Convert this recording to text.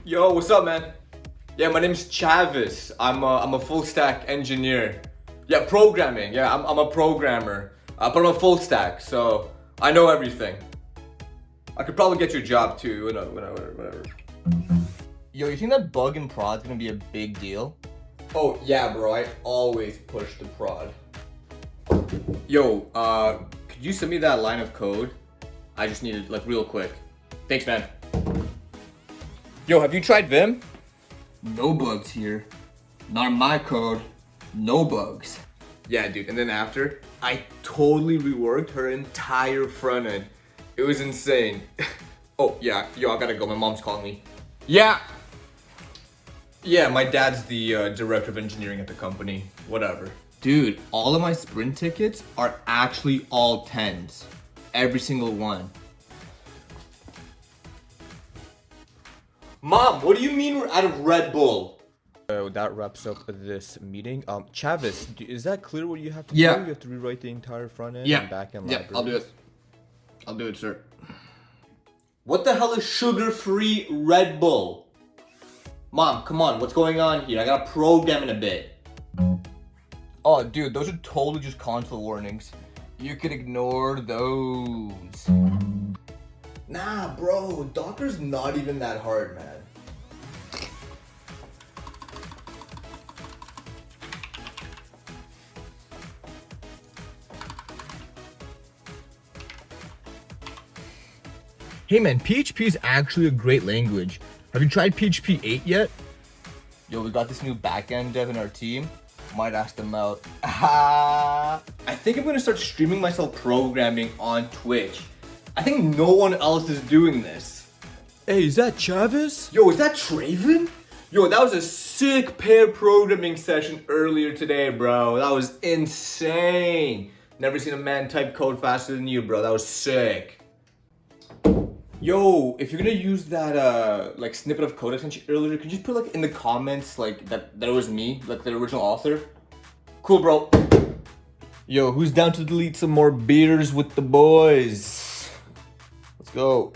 Yo, what's up, man? Yeah, my name's Chavis. I'm a full stack engineer. Yeah, programming. Yeah, I'm a programmer. But I'm a full stack, so I know everything. I could probably get you a job too. Whatever. Yo, you think that bug in prod's gonna be a big deal? Oh yeah, bro. I always push the prod. Yo, could you send me that line of code? I just need it like real quick. Thanks, man. Yo, have you tried Vim? No bugs here. Not in my code. No bugs. Yeah, dude. And then after, I totally reworked her entire front end. It was insane. Oh, yeah. Yo, I gotta go. My mom's calling me. Yeah. Yeah, my dad's the director of engineering at the company. Whatever. Dude, all of my sprint tickets are actually all 10s. Every single one. Mom, what do you mean we're out of Red Bull? That wraps up this meeting. Chavis, is that clear what you have to Yeah. do? You have to rewrite the entire front end Yeah. and back end Yeah, libraries? I'll do it. I'll do it, sir. What the hell is sugar-free Red Bull? Mom, come on, what's going on here? I gotta program in a bit. Oh, dude, those are totally just console warnings. You could ignore those. Nah, bro, Docker's not even that hard, man. Hey man, PHP is actually a great language. Have you tried PHP 8 yet? Yo, we got this new backend dev in our team. Might ask them out. I think I'm gonna start streaming myself programming on Twitch. I think no one else is doing this. Hey, is that Chavis? Yo, is that Traven? Yo, that was a sick pair programming session earlier today, bro. That was insane. Never seen a man type code faster than you, bro. That was sick. Yo, if you're gonna use that like snippet of code I sent you earlier, could you just put like in the comments like that it was me, like the original author? Cool, bro. Yo, who's down to delete some more beers with the boys? Let's go.